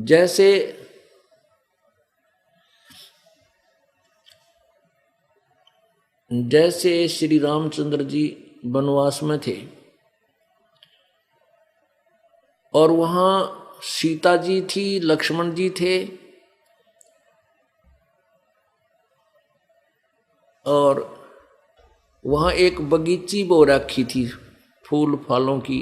जैसे जैसे श्री रामचंद्र जी वनवास में थे और वहां सीता जी थी, लक्ष्मण जी थे और वहां एक बगीची बो रखी थी फूल फालों की।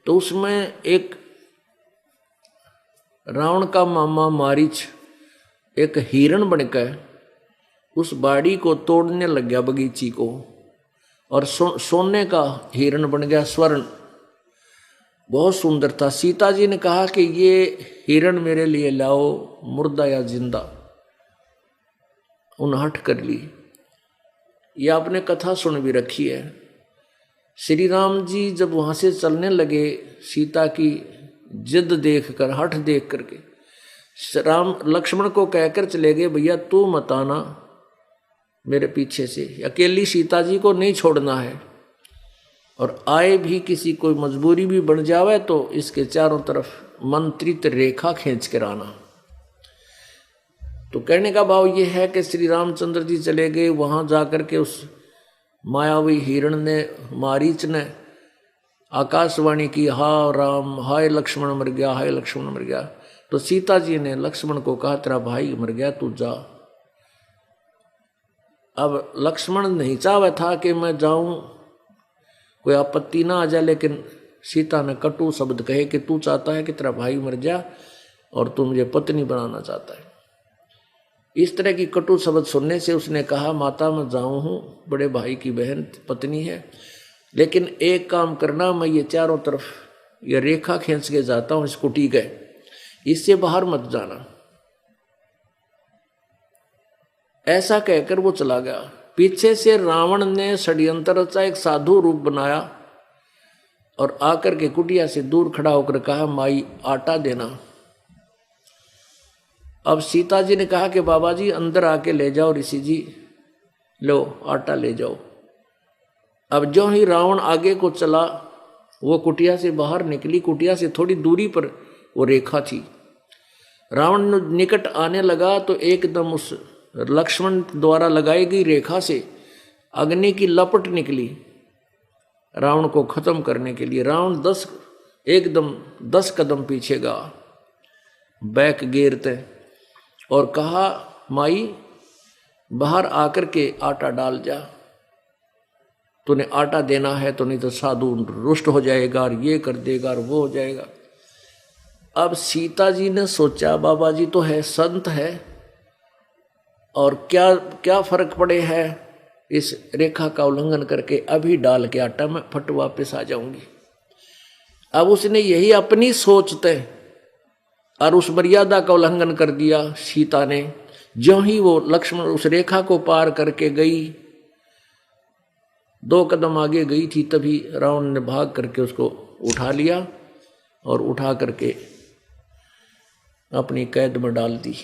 तो उसमें एक रावण का मामा मारीच एक हिरण बनकर उस बाड़ी को तोड़ने लग गया, बगीची को, और सोने का हिरण बन गया, स्वर्ण, बहुत सुंदर था। सीता जी ने कहा कि ये हिरण मेरे लिए लाओ, मुर्दा या जिंदा। उन्हें हट कर ली। ये आपने कथा सुन भी रखी है। श्री राम जी जब वहां से चलने लगे, सीता की जिद देखकर, हठ देख करके, राम लक्ष्मण को कहकर चले गए, भैया तू मत आना मेरे पीछे से, अकेली सीता जी को नहीं छोड़ना है, और आए भी किसी कोई मजबूरी भी बन जावे तो इसके चारों तरफ मंत्रित रेखा खींच कर आना। तो कहने का भाव ये है कि श्री रामचंद्र जी चले गए, वहां जाकर के उस मायावी हिरण ने, मारीच ने आकाशवाणी की, हा राम, हाय लक्ष्मण मर गया, हाय लक्ष्मण मर गया। तो सीता जी ने लक्ष्मण को कहा, तेरा भाई मर गया, तू जा। अब लक्ष्मण नहीं चाहता था कि मैं जाऊं, कोई आपत्ति ना आ जाए, लेकिन सीता ने कटु शब्द कहे कि तू चाहता है कि तेरा भाई मर जा और तू मुझे पत्नी बनाना चाहता है। इस तरह की कटु शब्द सुनने से उसने कहा, माता मैं जाऊं हूं, बड़े भाई की बहन पत्नी है, लेकिन एक काम करना, मैं ये चारों तरफ ये रेखा खींच के जाता हूं इस कुटी के, इससे बाहर मत जाना। ऐसा कहकर वो चला गया। पीछे से रावण ने षड्यंत्र रचा, एक साधु रूप बनाया और आकर के कुटिया से दूर खड़ा होकर कहा, माई आटा देना। अब सीता जी ने कहा कि बाबा जी अंदर आके ले जाओ, ऋषि जी लो आटा ले जाओ। अब जो ही रावण आगे को चला, वो कुटिया से बाहर निकली, कुटिया से थोड़ी दूरी पर वो रेखा थी। रावण निकट आने लगा तो एकदम उस लक्ष्मण द्वारा लगाई गई रेखा से अग्नि की लपट निकली रावण को खत्म करने के लिए। रावण 10 कदम पीछे गया, बैक गिरते, और कहा, माई बाहर आकर के आटा डाल जा, तूने आटा देना है, तो नहीं तो साधु रुष्ट हो जाएगा और ये कर देगा और वो हो जाएगा। अब सीता जी ने सोचा, बाबा जी तो है, संत है, और क्या क्या फर्क पड़े है इस रेखा का उल्लंघन करके, अभी डाल के आटा मैं फट वापस आ जाऊंगी। अब उसने यही अपनी सोचते और उस मर्यादा का उल्लंघन कर दिया सीता ने। ज्यों ही वो लक्ष्मण उस रेखा को पार करके गई, 2 कदम आगे गई थी, तभी रावण ने भाग करके उसको उठा लिया और उठा करके अपनी कैद में डाल दी।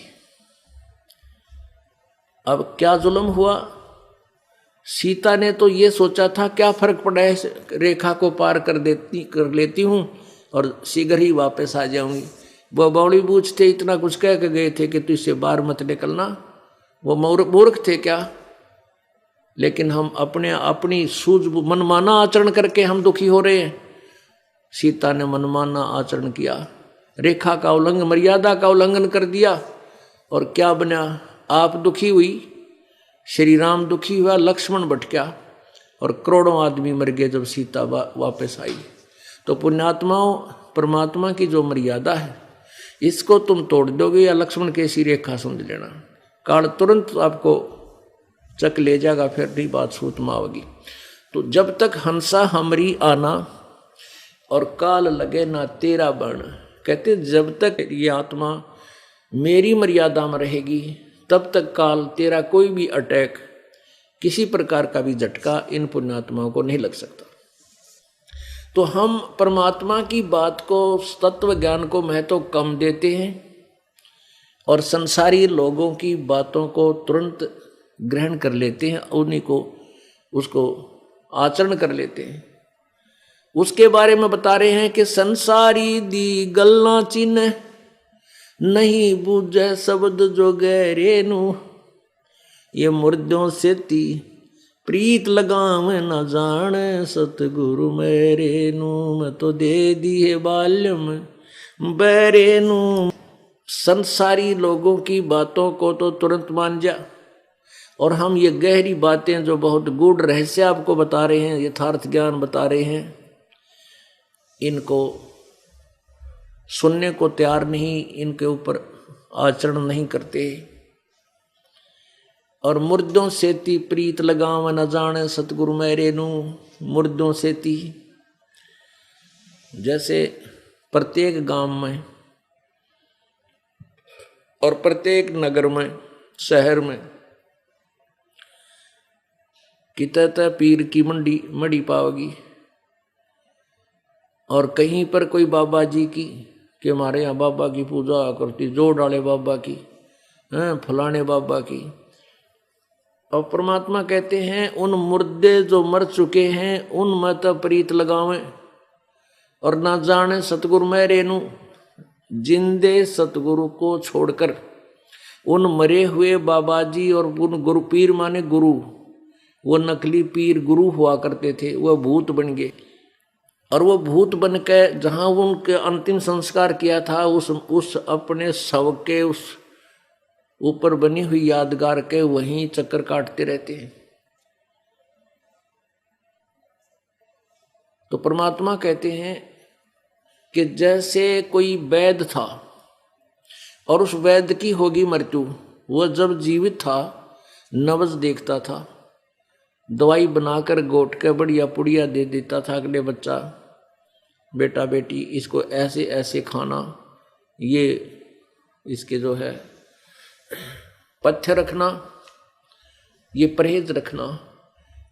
अब क्या जुल्म हुआ, सीता ने तो ये सोचा था क्या फर्क पड़ा है, रेखा को पार कर लेती हूं और शीघ्र ही वापस आ जाऊंगी। वो बौड़ी बूझ थे, इतना कुछ कह के गए थे कि तू इससे बाहर मत निकलना, वो मूर्ख थे क्या। लेकिन हम अपनी सूझ मनमाना आचरण करके हम दुखी हो रहे हैं। सीता ने मनमाना आचरण किया, रेखा का उल्लंघन, मर्यादा का उल्लंघन कर दिया, और क्या बना, आप दुखी हुई, श्री राम दुखी हुआ, लक्ष्मण भटका और करोड़ों आदमी मर गए जब सीता वापस आई। तो पुण्यात्माओं, परमात्मा की जो मर्यादा है इसको तुम तोड़ दोगे या लक्ष्मण की ऐसी रेखा समझ लेना, काल तुरंत आपको चक ले जाएगा, फिर नहीं बात सूत में आओगी। तो जब तक हंसा हमरी आना और काल लगे ना तेरा बण, कहते जब तक ये आत्मा मेरी मर्यादा में रहेगी तब तक काल, तेरा कोई भी अटैक, किसी प्रकार का भी झटका इन पुण्यात्माओं को नहीं लग सकता। तो हम परमात्मा की बात को, तत्व ज्ञान को महत्व कम देते हैं और संसारी लोगों की बातों को तुरंत ग्रहण कर लेते हैं, उन्हीं को उसको आचरण कर लेते हैं। उसके बारे में बता रहे हैं कि संसारी दी गल्ला चिन्ह नहीं बूझे शब्द जो गहरे नू, ये मुर्दों से ती प्रीत लगाव न जान, सतगुरु मेरे नू मैं तो दे दिए बाल्यम बैरे नू। संसारी लोगों की बातों को तो तुरंत मान जा, और हम ये गहरी बातें जो बहुत गूढ़ रहस्य आपको बता रहे हैं, यथार्थ ज्ञान बता रहे हैं, इनको सुनने को तैयार नहीं, इनके ऊपर आचरण नहीं करते। और मुर्दों से ती प्रीत लगाव न जाने, सतगुरु मेरे नू मुर्दों से ती। जैसे प्रत्येक गांव में और प्रत्येक नगर में, शहर में कितने पीर की मड़ी पाओगी, और कहीं पर कोई बाबा जी की, कि हमारे यहाँ बाबा की पूजा करती, जोड़ डाले बाबा की, फलाने बाबा की। और परमात्मा कहते हैं उन मुर्दे जो मर चुके हैं उन मत प्रीत लगावें, और ना जाने सतगुरु मेरे नू। जिंदे सतगुरु को छोड़कर उन मरे हुए बाबा जी और उन गुरु, पीर माने गुरु, वो नकली पीर गुरु हुआ करते थे, वह भूत बन गए। और वो भूत बन के जहाँ उनके अंतिम संस्कार किया था, उस अपने शव के उस ऊपर बनी हुई यादगार के वहीं चक्कर काटते रहते हैं। तो परमात्मा कहते हैं कि जैसे कोई वैद्य था और उस वैद्य की होगी मृत्यु, वह जब जीवित था नब्ज देखता था, दवाई बनाकर गोट के बढ़िया पुड़िया दे देता था, अगले बच्चा बेटा बेटी इसको ऐसे ऐसे खाना, ये इसके जो है पथ्य रखना, ये परहेज रखना,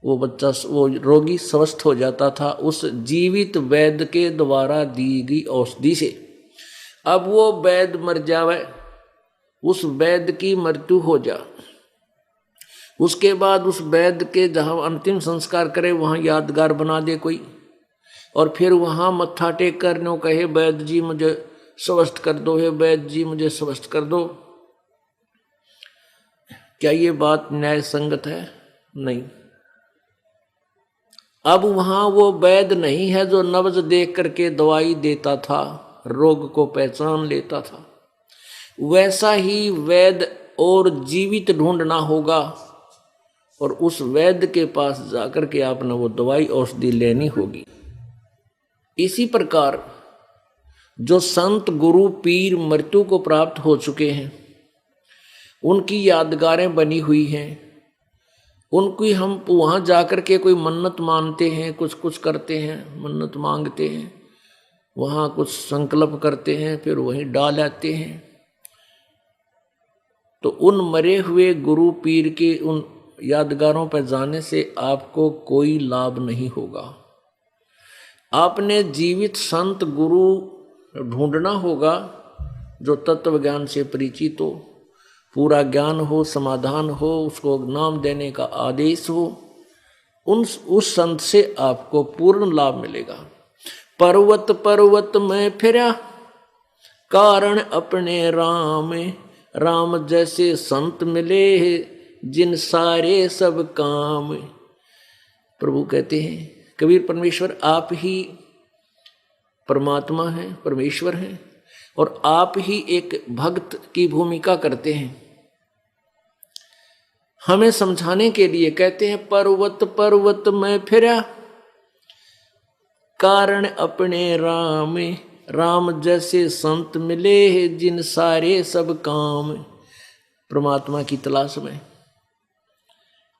वो बच्चा, वो रोगी स्वस्थ हो जाता था उस जीवित वैद्य के द्वारा दी गई औषधि से। अब वो वैद्य मर जावे, उस वैद्य की मृत्यु हो जा, उसके बाद उस वैद्य के जहाँ अंतिम संस्कार करे वहाँ यादगार बना दे कोई, और फिर वहाँ मत्था टेक कर नो कहे वैद्य जी मुझे स्वस्थ कर दो, हे वैद्य जी मुझे स्वस्थ कर दो। क्या ये बात न्याय संगत है? नहीं। अब वहां वो वैद्य नहीं है जो नब्ज देख करके दवाई देता था, रोग को पहचान लेता था। वैसा ही वैद्य और जीवित ढूंढना होगा, और उस वैद्य के पास जाकर के आपने वो दवाई औषधि लेनी होगी। इसी प्रकार जो संत गुरु पीर मृत्यु को प्राप्त हो चुके हैं, उनकी यादगारें बनी हुई हैं, उनकी हम वहाँ जाकर के कोई मन्नत मानते हैं, कुछ कुछ करते हैं, मन्नत मांगते हैं, वहाँ कुछ संकल्प करते हैं, फिर वहीं डाल आते हैं। तो उन मरे हुए गुरु पीर के उन यादगारों पर जाने से आपको कोई लाभ नहीं होगा। आपने जीवित संत गुरु ढूंढना होगा जो तत्व ज्ञान से परिचित हो, पूरा ज्ञान हो, समाधान हो, उसको नाम देने का आदेश हो। उस संत से आपको पूर्ण लाभ मिलेगा। पर्वत पर्वत में फिरा कारण अपने राम, राम जैसे संत मिले जिन सारे सब काम। प्रभु कहते हैं, कबीर परमेश्वर आप ही परमात्मा हैं, परमेश्वर हैं, और आप ही एक भक्त की भूमिका करते हैं। हमें समझाने के लिए कहते हैं पर्वत पर्वत में फिरा कारण अपने राम, राम जैसे संत मिले जिन सारे सब काम। परमात्मा की तलाश में,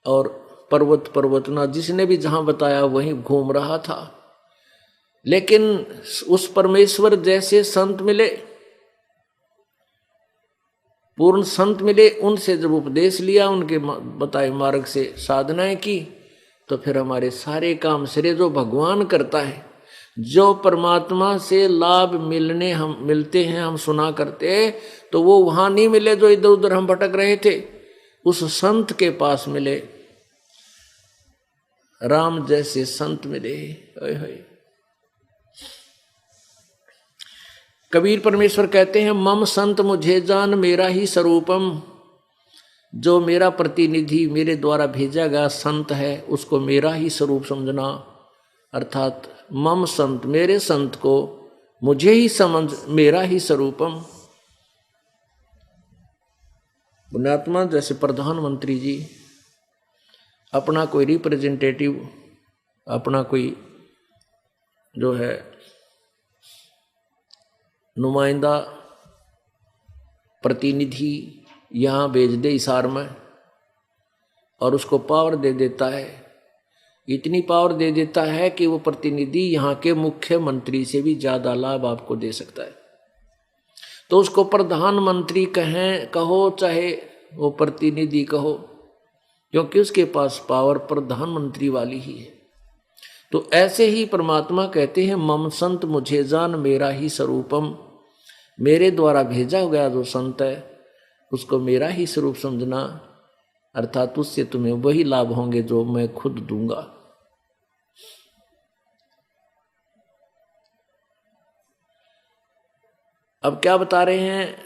और पर्वत पर्वत ना जिसने भी जहां बताया वहीं घूम रहा था, लेकिन उस परमेश्वर जैसे संत मिले, पूर्ण संत मिले, उनसे जब उपदेश लिया, उनके बताए मार्ग से साधनाएं की, तो फिर हमारे सारे काम सिरे जो भगवान करता है, जो परमात्मा से लाभ मिलते हैं, हम सुना करते, तो वो वहां नहीं मिले जो इधर उधर हम भटक रहे थे, उस संत के पास मिले। राम जैसे संत मिले। कबीर परमेश्वर कहते हैं मम संत मुझे जान मेरा ही स्वरूपम। जो मेरा प्रतिनिधि मेरे द्वारा भेजा गया संत है उसको मेरा ही स्वरूप समझना, अर्थात मम संत मेरे संत को मुझे ही समझ मेरा ही स्वरूपम। पुण्यात्मा जैसे प्रधानमंत्री जी अपना कोई रिप्रेजेंटेटिव, अपना कोई जो है नुमाइंदा प्रतिनिधि यहाँ भेज दे हिसार में और उसको पावर दे देता है, इतनी पावर दे देता है कि वो प्रतिनिधि यहाँ के मुख्यमंत्री से भी ज़्यादा लाभ आपको दे सकता है। तो उसको प्रधानमंत्री कहो चाहे वो प्रतिनिधि कहो, क्योंकि उसके पास पावर प्रधानमंत्री वाली ही है। तो ऐसे ही परमात्मा कहते हैं मम संत मुझे जान मेरा ही स्वरूपम। मेरे द्वारा भेजा गया जो संत है उसको मेरा ही स्वरूप समझना, अर्थात उससे तुम्हें वही लाभ होंगे जो मैं खुद दूंगा। अब क्या बता रहे हैं?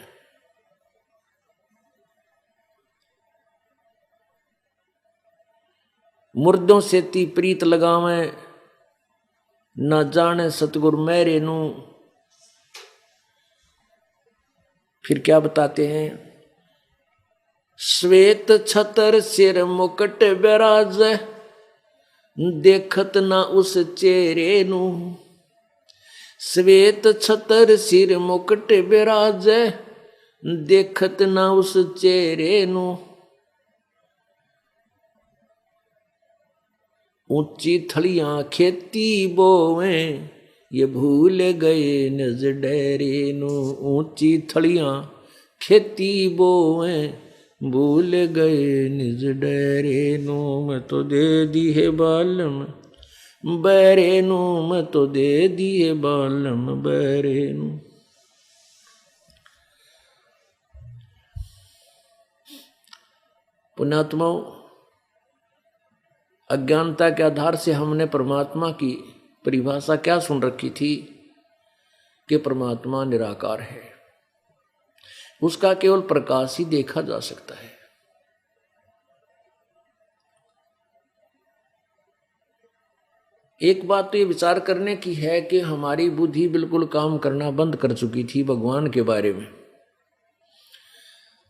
मुर्दों से ती प्रीत लगावे न जाने सतगुरु मेरे नू। फिर क्या बताते हैं? श्वेत छतर सिर मुकुट विराज देखत न उस चेहरे नू। श्वेत छतर सिर मुकुट विराज देखत न उस चेहरे नू। ऊंची थलियां खेती बोवे ये भूल गए निज डेरे नू। ऊंची थलियां खेती बोवे भूल गए निज डेरे नू। मैं तो दे दी है बालम बैरे नू। मैं तो दे दी है बालम बैरे नू। पुण्यात्माओं, अज्ञानता के आधार से हमने परमात्मा की परिभाषा क्या सुन रखी थी कि परमात्मा निराकार है, उसका केवल प्रकाश ही देखा जा सकता है। एक बात तो ये विचार करने की है कि हमारी बुद्धि बिल्कुल काम करना बंद कर चुकी थी भगवान के बारे में।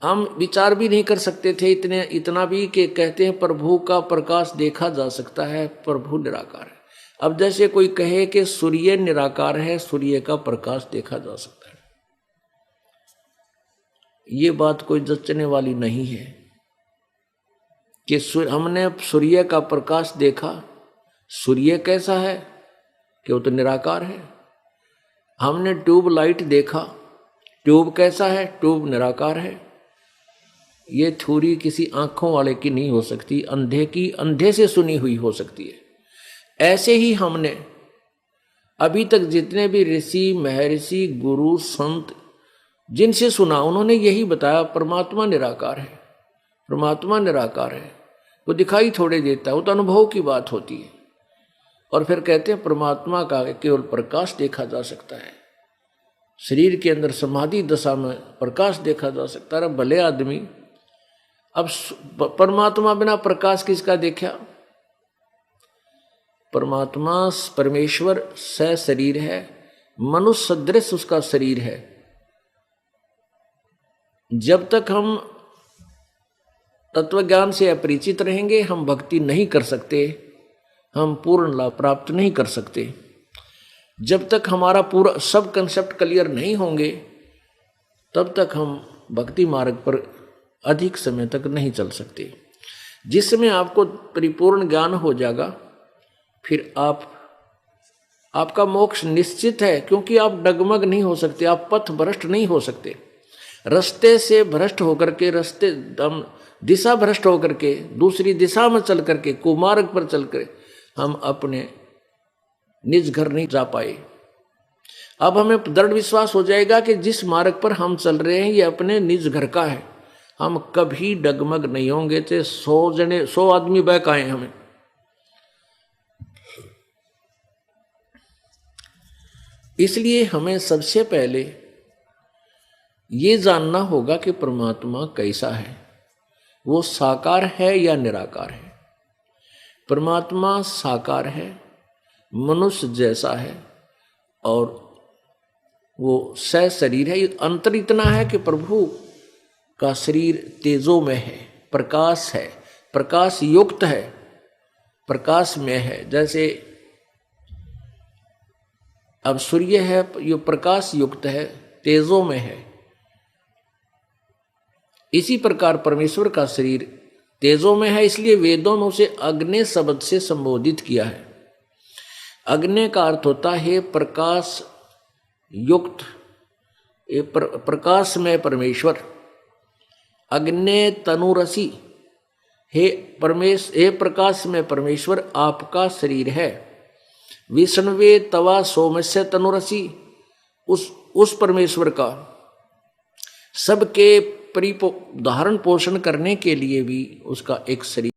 हम विचार भी नहीं कर सकते थे इतना भी कि कहते हैं प्रभु का प्रकाश देखा जा सकता है, प्रभु निराकार है। अब जैसे कोई कहे कि सूर्य निराकार है, सूर्य का प्रकाश देखा जा सकता है, ये बात कोई जचने वाली नहीं है कि हमने सूर्य का प्रकाश देखा, सूर्य कैसा है कि वो तो निराकार है। हमने ट्यूब लाइट देखा, ट्यूब कैसा है, ट्यूब निराकार है। ये थ्योरी किसी आंखों वाले की नहीं हो सकती, अंधे की अंधे से सुनी हुई हो सकती है। ऐसे ही हमने अभी तक जितने भी ऋषि महर्षि गुरु संत जिनसे सुना उन्होंने यही बताया परमात्मा निराकार है, परमात्मा निराकार है। वो दिखाई थोड़े देता है, वो तो अनुभव की बात होती है। और फिर कहते हैं परमात्मा का केवल प्रकाश देखा जा सकता है, शरीर के अंदर समाधि दशा में प्रकाश देखा जा सकता है। भले आदमी अब परमात्मा बिना प्रकाश किसका देखा? परमात्मा परमेश्वर स शरीर है, मनुष्य सदृश उसका शरीर है। जब तक हम तत्व ज्ञान से अपरिचित रहेंगे हम भक्ति नहीं कर सकते, हम पूर्ण लाभ प्राप्त नहीं कर सकते। जब तक हमारा पूरा सब कंसेप्ट क्लियर नहीं होंगे तब तक हम भक्ति मार्ग पर अधिक समय तक नहीं चल सकते। जिस समय आपको परिपूर्ण ज्ञान हो जाएगा फिर आपका मोक्ष निश्चित है, क्योंकि आप डगमग नहीं हो सकते, आप पथ भ्रष्ट नहीं हो सकते। रास्ते से भ्रष्ट होकर के दिशा भ्रष्ट होकर के दूसरी दिशा में चल करके कुमार्ग पर चल कर हम अपने निज घर नहीं जा पाए। अब हमें दृढ़ विश्वास हो जाएगा कि जिस मार्ग पर हम चल रहे हैं ये अपने निज घर का है, हम कभी डगमग नहीं होंगे। थे 100 आदमी बैक आए हमें। इसलिए हमें सबसे पहले ये जानना होगा कि परमात्मा कैसा है, वो साकार है या निराकार है। परमात्मा साकार है, मनुष्य जैसा है और वो शरीर है। अंतर इतना है कि प्रभु का शरीर तेजोमय है, प्रकाश है, प्रकाश युक्त है, प्रकाश में है। जैसे अब सूर्य है, ये प्रकाश युक्त है, तेजों में है। इसी प्रकार परमेश्वर का शरीर तेजों में है, इसलिए वेदों में उसे अग्नि शब्द से संबोधित किया है। अग्नि का अर्थ होता है प्रकाश युक्त, प्रकाश में परमेश्वर। अग्नि तनुरसी, हे प्रकाश में परमेश्वर आपका शरीर है। विष्णुवे तवा सोमस्य तनुरसी, उस परमेश्वर का सबके धारण पोषण करने के लिए भी उसका एक शरीर